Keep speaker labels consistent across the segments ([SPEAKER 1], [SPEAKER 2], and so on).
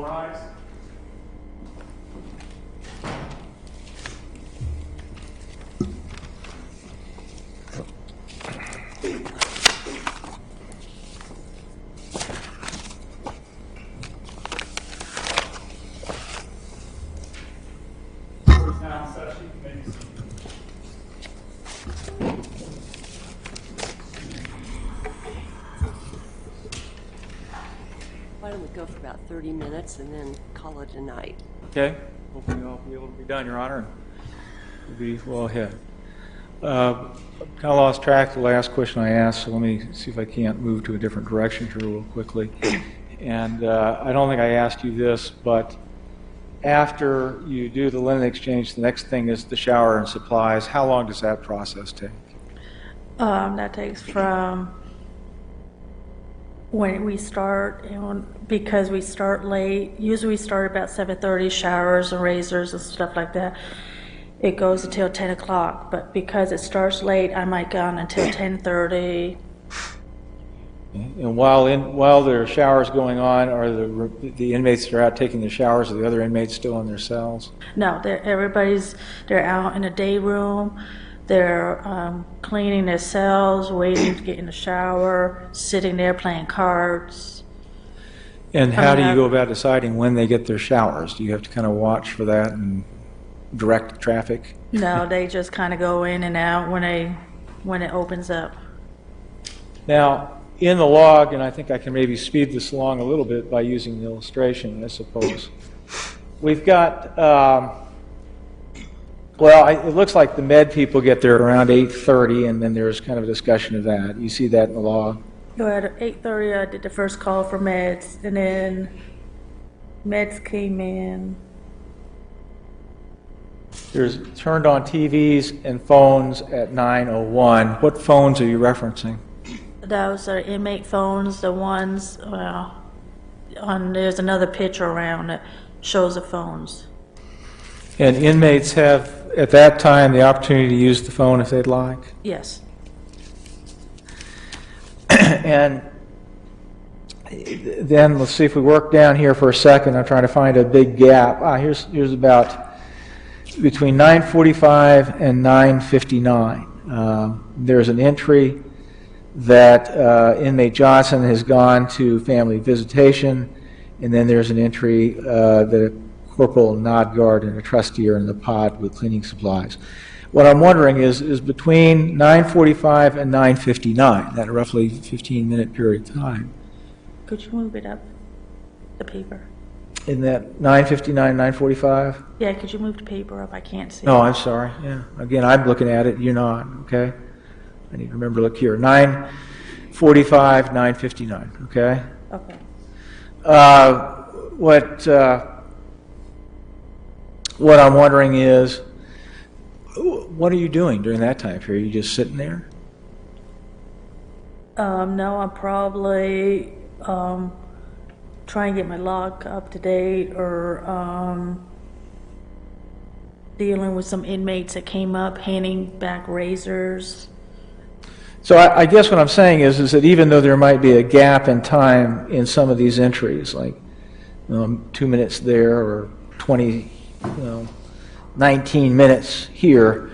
[SPEAKER 1] rise. Now, such you can maybe see.
[SPEAKER 2] Why don't we go for about 30 minutes and then call it a night?
[SPEAKER 1] Okay. Hopefully I'll be able to be done, Your Honor, and we'll be well ahead. Kind of lost track of the last question I asked, so let me see if I can't move to a different direction here real quickly. And I don't think I asked you this, but after you do the linen exchange, the next thing is the shower and supplies. How long does that process take?
[SPEAKER 3] That takes from when we start, because we start late. Usually we start about 7:30, showers and razors and stuff like that. It goes until 10 o'clock, but because it starts late, I might go on until 10:30.
[SPEAKER 1] And while there are showers going on, are the inmates that are out taking their showers, are the other inmates still in their cells?
[SPEAKER 3] No, they're out in the day room. They're cleaning their cells, waiting to get in the shower, sitting there playing cards.
[SPEAKER 1] And how do you go about deciding when they get their showers? Do you have to kind of watch for that and direct traffic?
[SPEAKER 3] No, they just kind of go in and out when it opens up.
[SPEAKER 1] Now, in the log, and I think I can maybe speed this along a little bit by using the illustration, I suppose. We've got, it looks like the med people get there around 8:30, and then there's kind of a discussion of that. You see that in the log?
[SPEAKER 3] At 8:30, I did the first call for meds, and then meds came in.
[SPEAKER 1] There's turned on TVs and phones at 9:01. What phones are you referencing?
[SPEAKER 3] Those are inmate phones, the ones, there's another picture around that shows the phones.
[SPEAKER 1] And inmates have, at that time, the opportunity to use the phone if they'd like?
[SPEAKER 3] Yes.
[SPEAKER 1] And then let's see if we work down here for a second. I'm trying to find a big gap. Here's about between 9:45 and 9:59. There's an entry that inmate Johnson has gone to family visitation, and then there's an entry that Corporal Nodgard and a trustee are in the pod with cleaning supplies. What I'm wondering is between 9:45 and 9:59, that roughly 15-minute period of time.
[SPEAKER 3] Could you move it up, the paper?
[SPEAKER 1] In that 9:59, 9:45?
[SPEAKER 3] Yeah, could you move the paper up? I can't see.
[SPEAKER 1] No, I'm sorry. Yeah. Again, I'm looking at it. You're not. Okay. I need to remember to look here. 9:45, 9:59. Okay.
[SPEAKER 3] Okay.
[SPEAKER 1] What I'm wondering is, what are you doing during that time period? Are you just sitting there?
[SPEAKER 3] No, I'm probably trying to get my log up to date, or dealing with some inmates that came up, handing back razors.
[SPEAKER 1] So I guess what I'm saying is that even though there might be a gap in time in some of these entries, like 2 minutes there or 19 minutes here,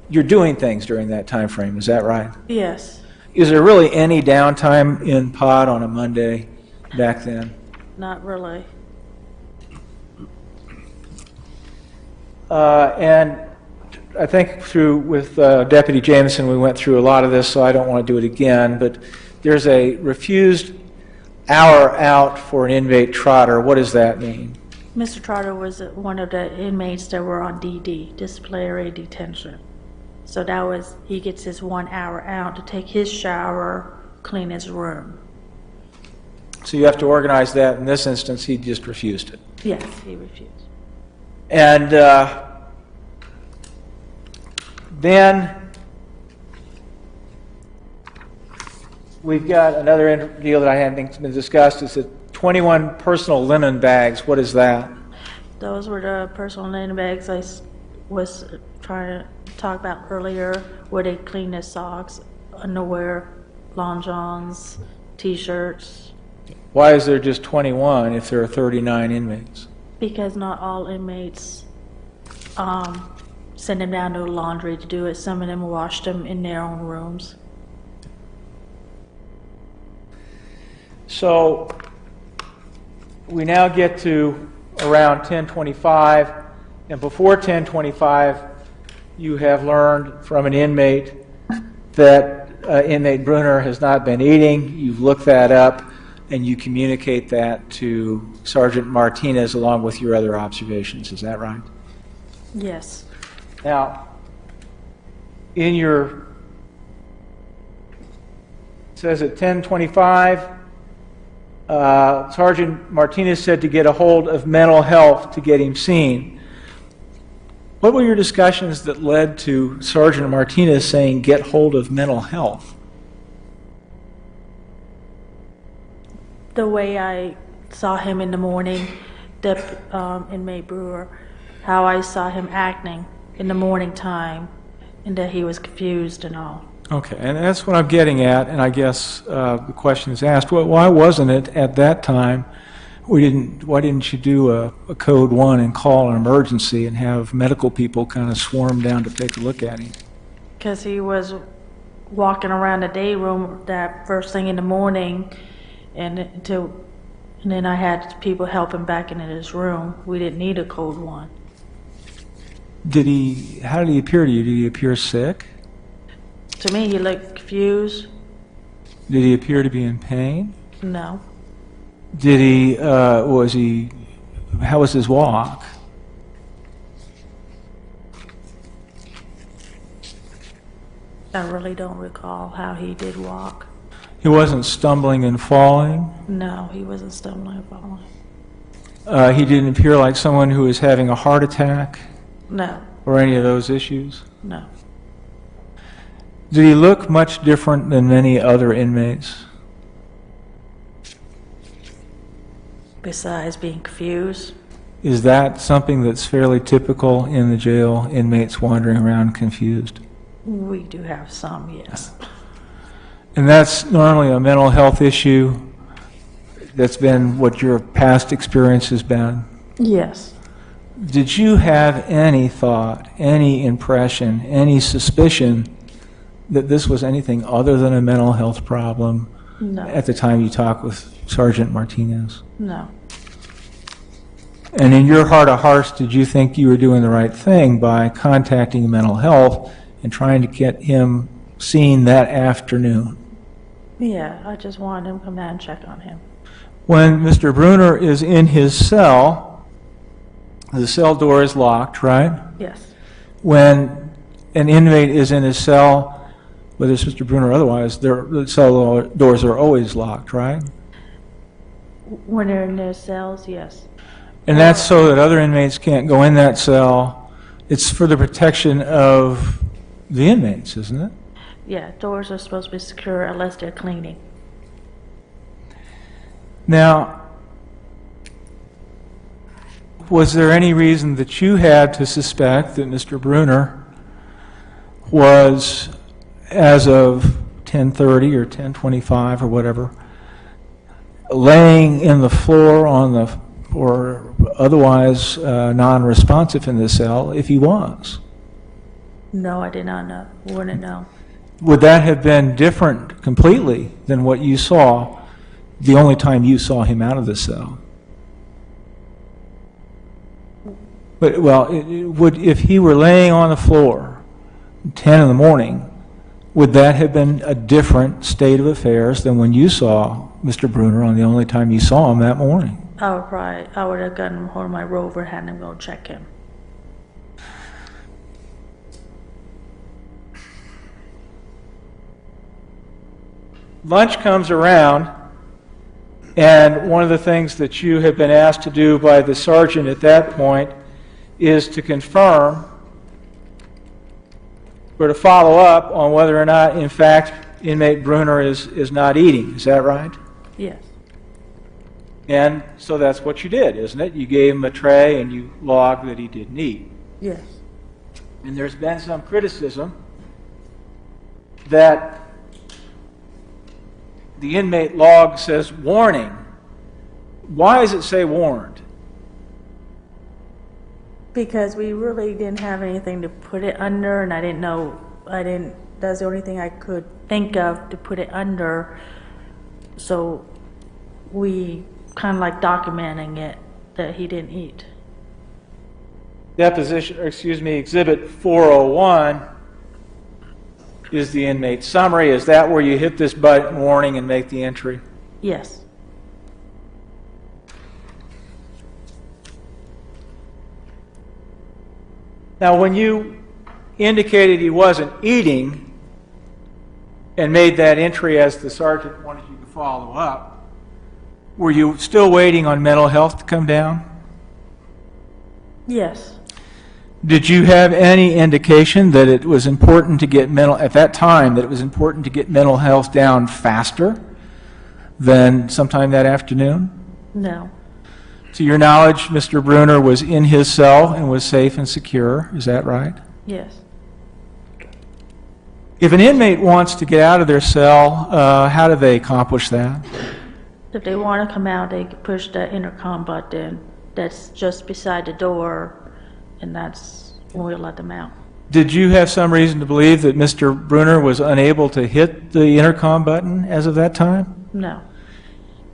[SPEAKER 1] you're doing things during that time frame. Is that right?
[SPEAKER 3] Yes.
[SPEAKER 1] Is there really any downtime in pod on a Monday back then?
[SPEAKER 3] Not really.
[SPEAKER 1] And I think with Deputy Jameson, we went through a lot of this, so I don't want to do it again, but there's a refused hour out for an inmate trotter. What does that mean?
[SPEAKER 3] Mr. Trotter was one of the inmates that were on DD, disciplinary detention. So he gets his 1 hour out to take his shower, clean his room.
[SPEAKER 1] So you have to organize that. In this instance, he just refused it.
[SPEAKER 3] Yes, he refused.
[SPEAKER 1] And then we've got another deal that I haven't been discussed. Is that 21 personal linen bags. What is that?
[SPEAKER 3] Those were the personal linen bags I was trying to talk about earlier, where they clean their socks, underwear, long johns, t-shirts.
[SPEAKER 1] Why is there just 21 if there are 39 inmates?
[SPEAKER 3] Because not all inmates send them down to the laundry to do it. Some of them wash them in their own rooms.
[SPEAKER 1] So we now get to around 10:25, and before 10:25, you have learned from an inmate that inmate Bruner has not been eating. You've looked that up, and you communicate that to Sergeant Martinez along with your other observations. Is that right?
[SPEAKER 3] Yes.
[SPEAKER 1] Now, in your, it says at 10:25, Sergeant Martinez said to get a hold of mental health to get him seen. What were your discussions that led to Sergeant Martinez saying get hold of mental health?
[SPEAKER 3] The way I saw him in the morning, the inmate Brewer, how I saw him acting in the morning time, and that he was confused and all.
[SPEAKER 1] Okay, and that's what I'm getting at, and I guess the question is asked, well, why wasn't it at that time, why didn't you do a code 1 and call an emergency and have medical people kind of swarm down to take a look at him?
[SPEAKER 3] Because he was walking around the day room that first thing in the morning, and then I had people help him back into his room. We didn't need a code 1.
[SPEAKER 1] How did he appear to you? Did he appear sick?
[SPEAKER 3] To me, he looked confused.
[SPEAKER 1] Did he appear to be in pain?
[SPEAKER 3] No.
[SPEAKER 1] How was his walk?
[SPEAKER 3] I really don't recall how he did walk.
[SPEAKER 1] He wasn't stumbling and falling?
[SPEAKER 3] No, he wasn't stumbling and falling.
[SPEAKER 1] He didn't appear like someone who was having a heart attack?
[SPEAKER 3] No.
[SPEAKER 1] Or any of those issues?
[SPEAKER 3] No.
[SPEAKER 1] Did he look much different than many other inmates?
[SPEAKER 3] Besides being confused?
[SPEAKER 1] Is that something that's fairly typical in the jail, inmates wandering around confused?
[SPEAKER 3] We do have some, yes.
[SPEAKER 1] And that's normally a mental health issue. That's been what your past experience has been?
[SPEAKER 3] Yes.
[SPEAKER 1] Did you have any thought, any impression, any suspicion that this was anything other than a mental health problem
[SPEAKER 3] No.
[SPEAKER 1] at the time you talked with Sergeant Martinez?
[SPEAKER 3] No.
[SPEAKER 1] And in your heart of hearts, did you think you were doing the right thing by contacting mental health and trying to get him seen that afternoon?
[SPEAKER 3] Yeah, I just wanted him to come down and check on him.
[SPEAKER 1] When Mr. Bruner is in his cell, the cell door is locked, right?
[SPEAKER 3] Yes.
[SPEAKER 1] When an inmate is in his cell, whether it's Mr. Bruner or otherwise, the cell doors are always locked, right?
[SPEAKER 3] When they're in their cells, yes.
[SPEAKER 1] And that's so that other inmates can't go in that cell. It's for the protection of the inmates, isn't it?
[SPEAKER 3] Yeah, doors are supposed to be secure unless they're cleaning.
[SPEAKER 1] Now, was there any reason that you had to suspect that Mr. Bruner was, as of 10:30 or 10:25 or whatever, laying in the floor or otherwise non-responsive in the cell if he was?
[SPEAKER 3] No, I did not know. Wouldn't know.
[SPEAKER 1] Would that have been different completely than what you saw the only time you saw him out of the cell? But, well, if he were laying on the floor at 10 in the morning, would that have been a different state of affairs than when you saw Mr. Bruner on the only time you saw him that morning?
[SPEAKER 3] I would have gotten hold of my rover and had him go check him.
[SPEAKER 1] Lunch comes around, and one of the things that you have been asked to do by the sergeant at that point is to confirm or to follow up on whether or not, in fact, inmate Bruner is not eating. Is that right?
[SPEAKER 3] Yes.
[SPEAKER 1] And so that's what you did, isn't it? You gave him a tray and you logged that he didn't eat.
[SPEAKER 3] Yes.
[SPEAKER 1] And there's been some criticism that the inmate log says, warning, Why does it say warned?
[SPEAKER 3] Because we really didn't have anything to put it under, and that's the only thing I could think of to put it under. So we kind of like documenting it that he didn't eat.
[SPEAKER 1] Exhibit 401 is the inmate summary. Is that where you hit this button warning and make the entry?
[SPEAKER 3] Yes.
[SPEAKER 1] Now, when you indicated he wasn't eating and made that entry as the sergeant wanted you to follow up, were you still waiting on mental health to come down?
[SPEAKER 3] Yes.
[SPEAKER 1] Did you have any indication that it was important to get at that time, that it was important to get mental health down faster than sometime that afternoon?
[SPEAKER 3] No.
[SPEAKER 1] To your knowledge, Mr. Bruner was in his cell and was safe and secure. Is that right?
[SPEAKER 3] Yes.
[SPEAKER 1] If an inmate wants to get out of their cell, how do they accomplish that?
[SPEAKER 3] If they want to come out, they push the intercom button that's just beside the door, and that's when we let them out.
[SPEAKER 1] Did you have some reason to believe that Mr. Bruner was unable to hit the intercom button as of that time?
[SPEAKER 3] No.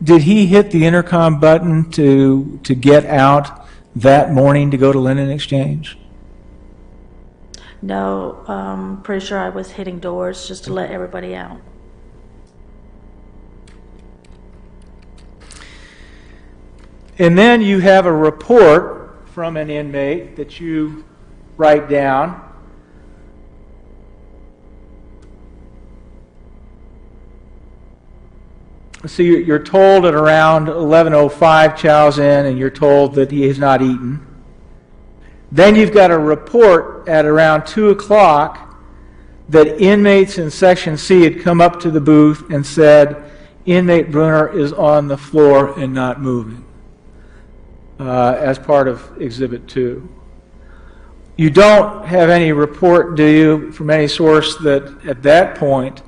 [SPEAKER 1] Did he hit the intercom button to get out that morning to go to Linen Exchange?
[SPEAKER 3] No, pretty sure I was hitting doors just to let everybody out.
[SPEAKER 1] And then you have a report from an inmate that you write down. So you're told at around 11:05 chow's in, and you're told that he has not eaten. Then you've got a report at around 2 o'clock that inmates in Section C had come up to the booth and said, inmate Bruner is on the floor and not moving, as part of Exhibit 2. You don't have any report, do you, from any source that at that point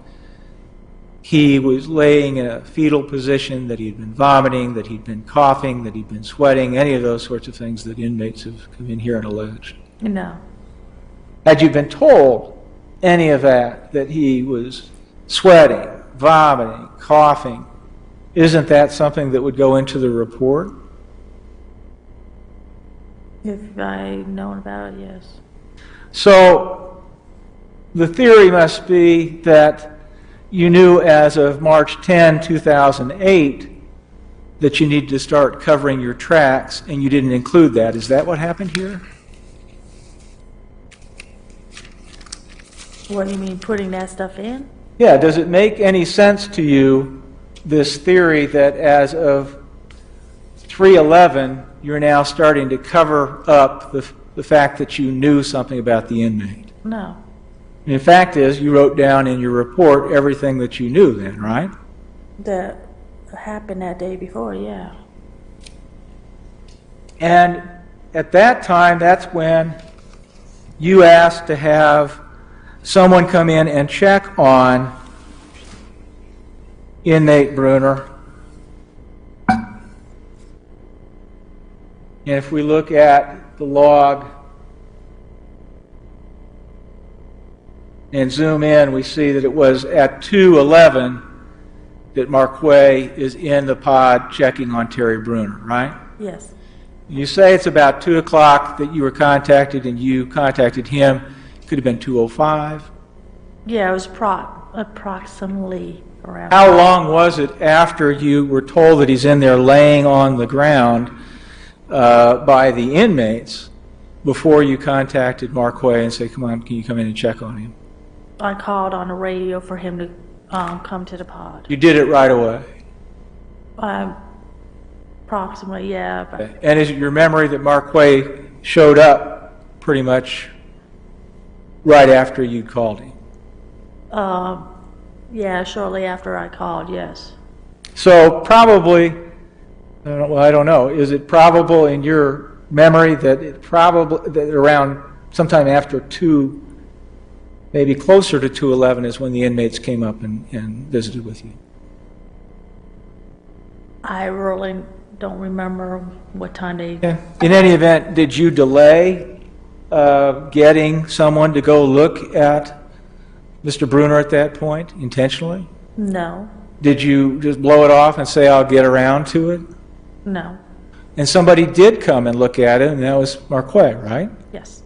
[SPEAKER 1] he was laying in a fetal position, that he'd been vomiting, that he'd been coughing, that he'd been sweating, any of those sorts of things that inmates have come in here and alleged?
[SPEAKER 3] No.
[SPEAKER 1] Had you been told any of that he was sweating, vomiting, coughing, isn't that something that would go into the report?
[SPEAKER 3] If I'd known about it, yes.
[SPEAKER 1] So the theory must be that you knew as of March 10, 2008, that you needed to start covering your tracks, and you didn't include that. Is that what happened here?
[SPEAKER 3] What do you mean, putting that stuff in?
[SPEAKER 1] Yeah, does it make any sense to you, this theory that as of 3/11, you're now starting to cover up the fact that you knew something about the inmate?
[SPEAKER 3] No.
[SPEAKER 1] And the fact is, you wrote down in your report everything that you knew then, right?
[SPEAKER 3] That happened that day before, yeah.
[SPEAKER 1] And at that time, that's when you asked to have someone come in and check on inmate Bruner. And if we look at the log and zoom in, we see that it was at 2:11 that Marque is in the pod checking on Terry Bruner, right?
[SPEAKER 3] Yes.
[SPEAKER 1] You say it's about 2 o'clock that you were contacted, and you contacted him. Could have been 2:05.
[SPEAKER 3] Yeah, it was approximately around.
[SPEAKER 1] How long was it after you were told that he's in there laying on the ground by the inmates before you contacted Marque and say, come on, can you come in and check on him?
[SPEAKER 3] I called on the radio for him to come to the pod.
[SPEAKER 1] You did it right away.
[SPEAKER 3] Approximately, yeah. But
[SPEAKER 1] And is it your memory that Marque showed up pretty much right after you called him?
[SPEAKER 3] yeah, shortly after I called, yes.
[SPEAKER 1] So probably, I don't know, is it probable in your memory that around sometime after 2, maybe closer to 2:11 is when the inmates came up and visited with you?
[SPEAKER 3] I really don't remember what time they,
[SPEAKER 1] Okay. In any event, did you delay getting someone to go look at Mr. Bruner at that point intentionally?
[SPEAKER 3] no,
[SPEAKER 1] Did you just blow it off and say, I'll get around to it?
[SPEAKER 3] no,
[SPEAKER 1] And somebody did come and look at it, and that was Marque, right?
[SPEAKER 3] yes.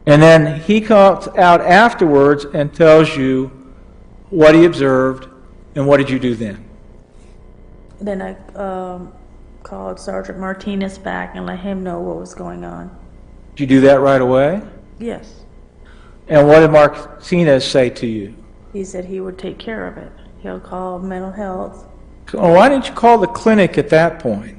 [SPEAKER 1] And then he comes out afterwards and tells you what he observed, and what did you do then?
[SPEAKER 3] Then I called Sergeant Martinez back and let him know what was going on.
[SPEAKER 1] Did you do that right away?
[SPEAKER 3] Yes.
[SPEAKER 1] And what did Martinez say to you?
[SPEAKER 3] He said he would take care of it. He'll call mental health.
[SPEAKER 1] So why didn't you call the clinic at that point?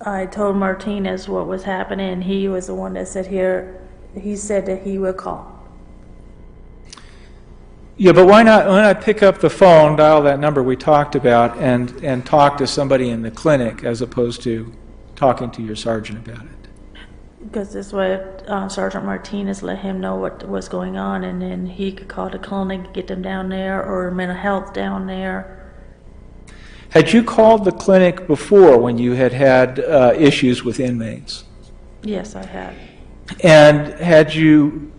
[SPEAKER 3] I told Martinez what was happening. He was the one that said he said that he would call.
[SPEAKER 1] Yeah, but why not pick up the phone, dial that number we talked about, and talk to somebody in the clinic as opposed to talking to your sergeant about it?
[SPEAKER 3] Because this way, Sergeant Martinez let him know what was going on, and then he could call the clinic, get them down there, or mental health down there.
[SPEAKER 1] Had you called the clinic before when you had issues with inmates?
[SPEAKER 3] Yes, I had.
[SPEAKER 1] And had you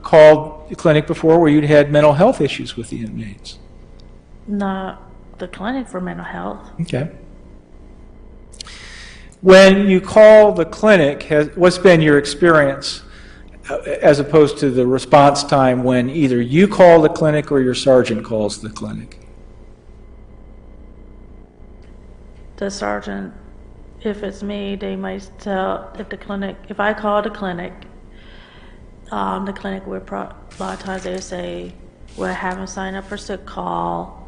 [SPEAKER 1] called the clinic before where you'd had mental health issues with the inmates?
[SPEAKER 3] Not the clinic for mental health.
[SPEAKER 1] Okay. When you call the clinic, what's been your experience as opposed to the response time when either you call the clinic or your sergeant calls the clinic?
[SPEAKER 3] The sergeant, if it's me, they might tell if I call the clinic would a lot of times they would say, well, have him sign up for sick call,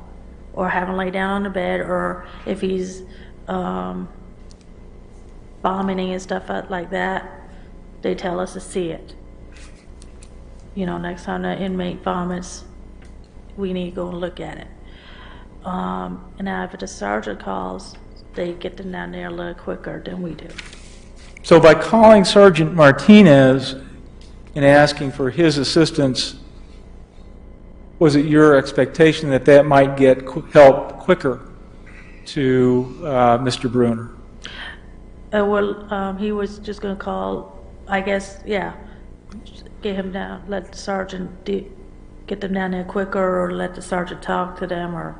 [SPEAKER 3] or have him lay down on the bed, or if he's vomiting and stuff like that, they tell us to see it. You know, next time the inmate vomits, we need to go and look at it. And now if the sergeant calls, they get them down there a little quicker than we do.
[SPEAKER 1] So by calling Sergeant Martinez and asking for his assistance, was it your expectation that that might get help quicker to Mr. Bruner?
[SPEAKER 3] He was just going to call, I guess, yeah, get him down, let the sergeant get them down there quicker, or let the sergeant talk to them, or...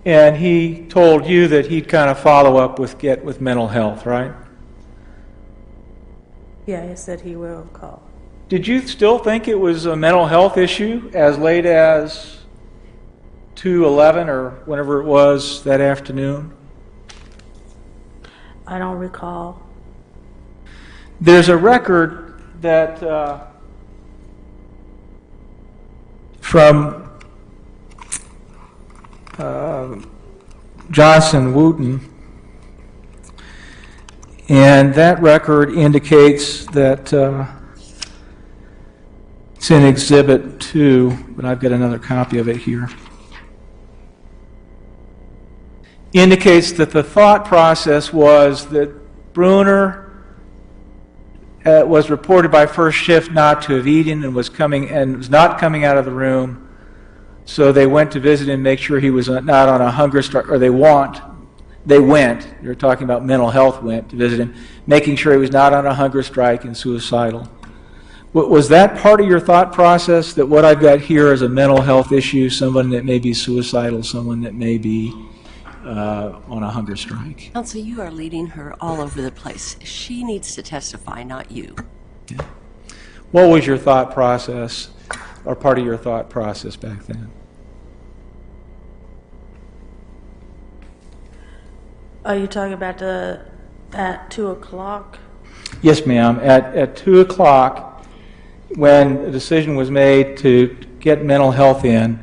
[SPEAKER 1] And he told you that he'd kind of follow up with mental health, right?
[SPEAKER 3] Yeah, he said he will call.
[SPEAKER 1] Did you still think it was a mental health issue as late as 2:11 or whenever it was that afternoon?
[SPEAKER 3] I don't recall.
[SPEAKER 1] There's a record that from Johnson Wooten, and that record indicates that it's in Exhibit 2, but I've got another copy of it here. Indicates that the thought process was that Bruner was reported by first shift not to have eaten and was not coming out of the room. So they went to visit him, make sure he was not on a hunger strike, or they went, you're talking about mental health, went to visit him, making sure he was not on a hunger strike and suicidal. Was that part of your thought process, that what I've got here is a mental health issue, someone that may be suicidal, someone that may be on a hunger strike?
[SPEAKER 2] Counsel, you are leading her all over the place. She needs to testify, not you.
[SPEAKER 1] Yeah. What was your thought process, or part of your thought process back then?
[SPEAKER 3] Are you talking about at 2 o'clock?
[SPEAKER 1] Yes, ma'am. At 2 o'clock, when the decision was made to get mental health in,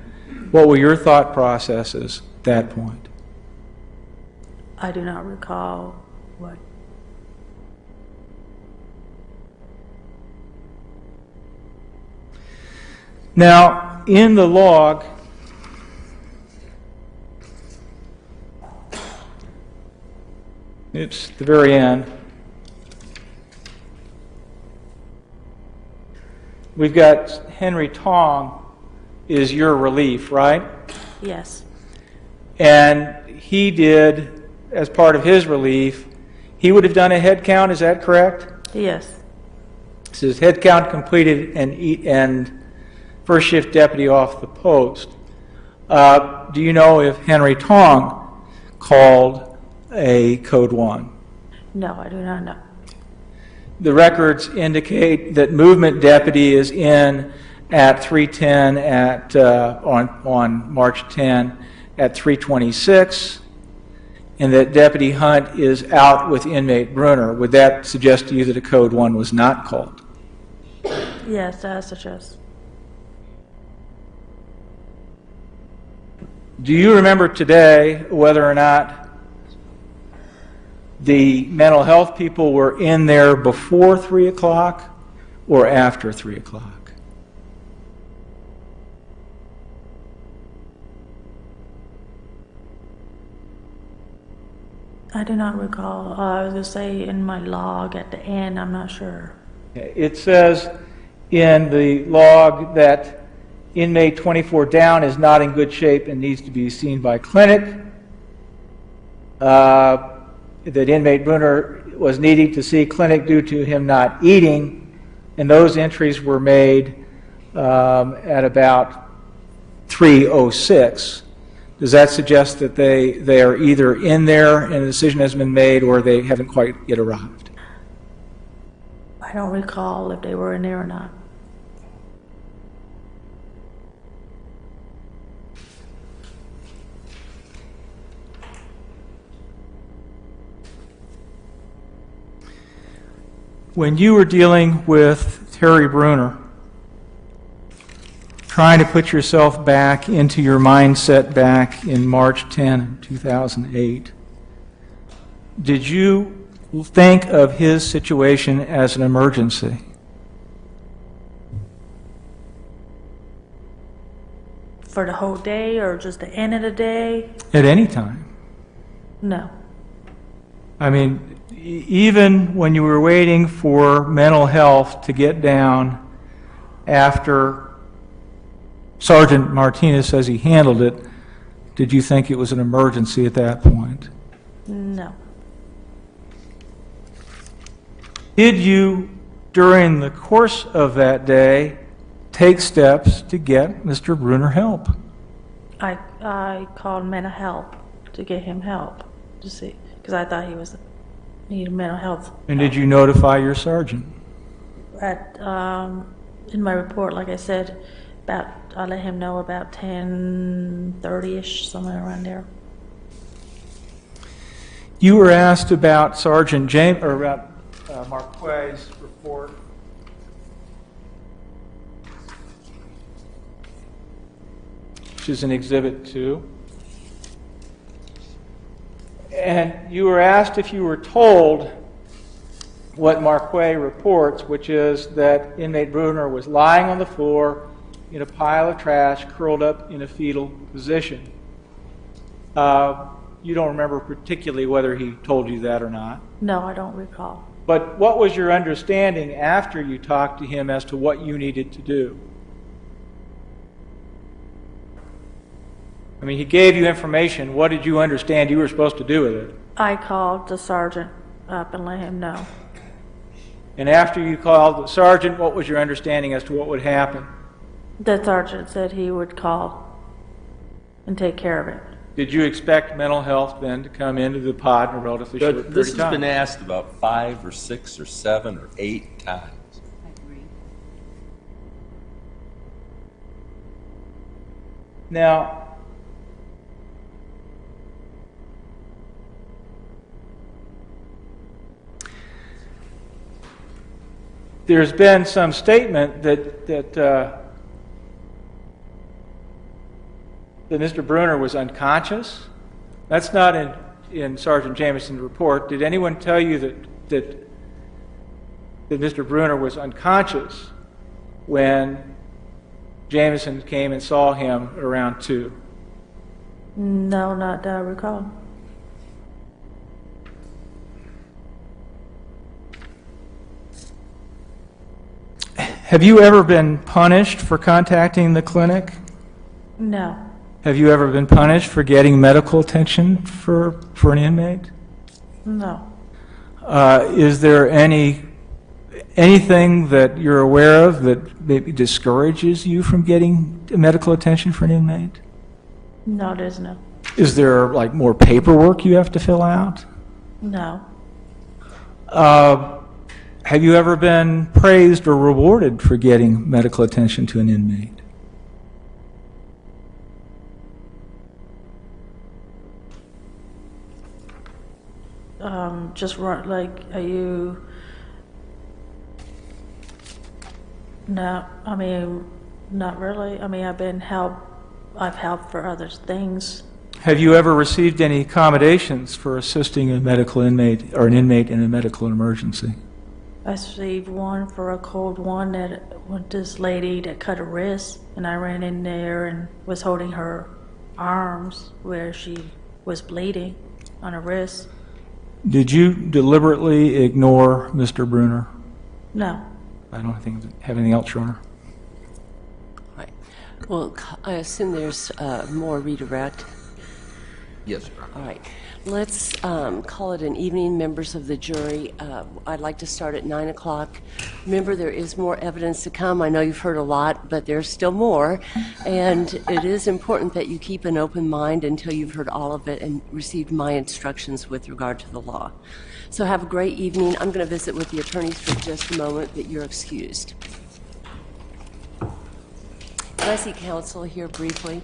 [SPEAKER 1] what were your thought processes at that point?
[SPEAKER 3] I do not recall what.
[SPEAKER 1] Now, in the log, It's the very end. We've got Henry Tong is your relief, right?
[SPEAKER 3] Yes.
[SPEAKER 1] And he did, as part of his relief, he would have done a head count, is that correct?
[SPEAKER 3] Yes.
[SPEAKER 1] It says head count completed and first shift deputy off the post. Do you know if Henry Tong called a code 1?
[SPEAKER 3] No, I do not know.
[SPEAKER 1] The records indicate that movement deputy is in at 3:10 on March 10 at 3:26, and that Deputy Hunt is out with inmate Bruner. Would that suggest to you that a code 1 was not called?
[SPEAKER 3] Yes, that suggests.
[SPEAKER 1] Do you remember today whether or not the mental health people were in there before 3 o'clock or after 3 o'clock?
[SPEAKER 3] I do not recall. I was going to say in my log at the end, I'm not sure.
[SPEAKER 1] It says in the log that inmate 24 down is not in good shape and needs to be seen by clinic. That inmate Bruner was needing to see clinic due to him not eating, and those entries were made at about 3:06. Does that suggest that they are either in there and a decision has been made, or they haven't quite yet arrived?
[SPEAKER 3] I don't recall if they were in there or not.
[SPEAKER 1] When you were dealing with Terry Bruner, trying to put yourself back into your mindset back in March 10, 2008, did you think of his situation as an emergency?
[SPEAKER 3] For the whole day or just the end of the day?
[SPEAKER 1] At any time.
[SPEAKER 3] No.
[SPEAKER 1] I mean, even when you were waiting for mental health to get down after Sergeant Martinez says he handled it, did you think it was an emergency at that point?
[SPEAKER 3] No.
[SPEAKER 1] Did you, during the course of that day, take steps to get Mr. Bruner help?
[SPEAKER 3] I called mental health to get him help, to see, because I thought he was needed mental health.
[SPEAKER 1] And did you notify your sergeant?
[SPEAKER 3] In my report, like I said, I let him know about 10:30ish, somewhere around there.
[SPEAKER 1] You were asked about Sergeant James, or about Marque's report. Which is in Exhibit 2. And you were asked if you were told what Marque reports, which is that inmate Bruner was lying on the floor in a pile of trash, curled up in a fetal position. You don't remember particularly whether he told you that or not.
[SPEAKER 3] No, I don't recall.
[SPEAKER 1] But what was your understanding after you talked to him as to what you needed to do? I mean, he gave you information. What did you understand you were supposed to do with it?
[SPEAKER 3] I called the sergeant up and let him know.
[SPEAKER 1] And after you called the sergeant, what was your understanding as to what would happen?
[SPEAKER 3] The sergeant said he would call and take care of it.
[SPEAKER 1] Did you expect mental health then to come into the pod in a relatively short period of time?
[SPEAKER 4] This has been asked about 5 or 6 or 7 or 8 times.
[SPEAKER 2] I agree.
[SPEAKER 1] Now, there's been some statement that Mr. Bruner was unconscious. That's not in Sergeant Jameson's report. Did anyone tell you that Mr. Bruner was unconscious when Jameson came and saw him at around 2?
[SPEAKER 3] No, not that I recall.
[SPEAKER 1] Have you ever been punished for contacting the clinic?
[SPEAKER 3] No,
[SPEAKER 1] Have you ever been punished for getting medical attention for an inmate?
[SPEAKER 3] no,
[SPEAKER 1] Is there anything that you're aware of that maybe discourages you from getting medical attention for an inmate?
[SPEAKER 3] no, there's no,
[SPEAKER 1] Is there like more paperwork you have to fill out?
[SPEAKER 3] no,
[SPEAKER 1] Have you ever been praised or rewarded for getting medical attention to an inmate?
[SPEAKER 3] just run, like, are you, no, I mean, not really. I mean, I've helped for other things.
[SPEAKER 1] Have you ever received any accommodations for assisting a medical inmate or an inmate in a medical emergency?
[SPEAKER 3] I received one for a cold one that with this lady that cut her wrist, and I ran in there and was holding her arms where she was bleeding on her wrist.
[SPEAKER 1] Did you deliberately ignore Mr. Bruner?
[SPEAKER 3] No,
[SPEAKER 1] I don't think have anything else, Your Honor.
[SPEAKER 2] Right. Well, I assume there's more redirect.
[SPEAKER 4] Yes, Your Honor.
[SPEAKER 2] All right. Let's call it an evening, members of the jury. I'd like to start at 9 o'clock. Remember, there is more evidence to come. I know you've heard a lot, but there's still more. And it is important that you keep an open mind until you've heard all of it and received my instructions with regard to the law. So have a great evening. I'm going to visit with the attorneys for just a moment, but you're excused. Can I see counsel here briefly?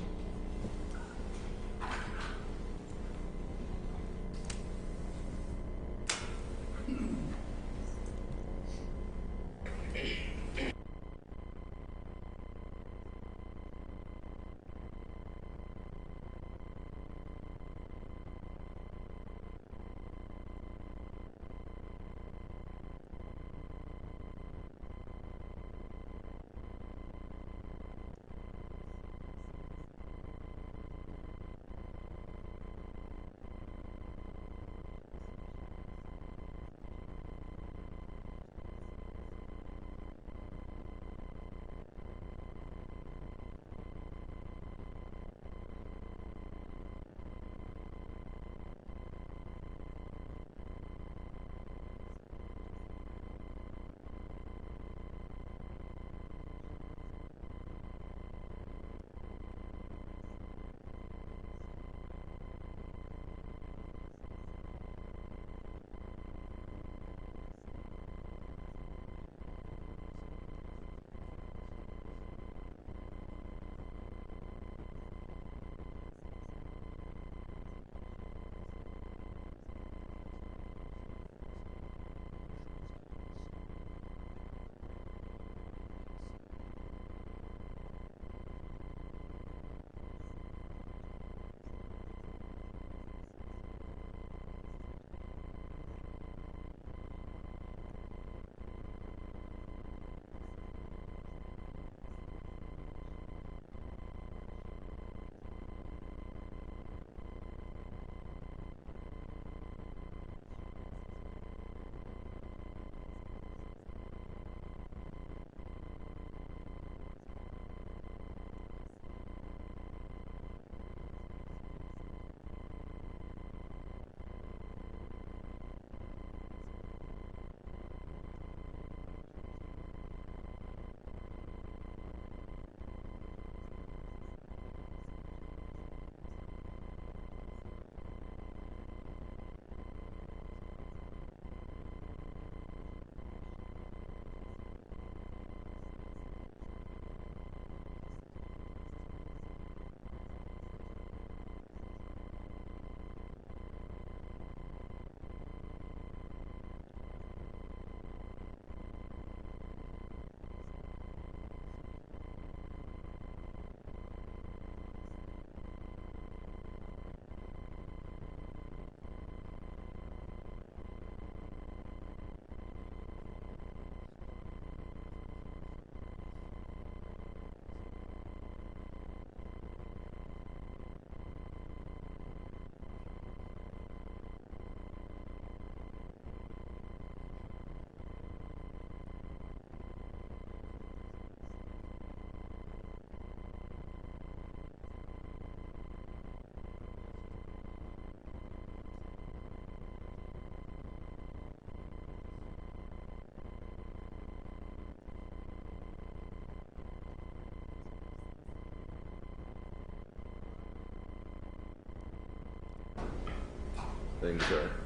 [SPEAKER 4] things are.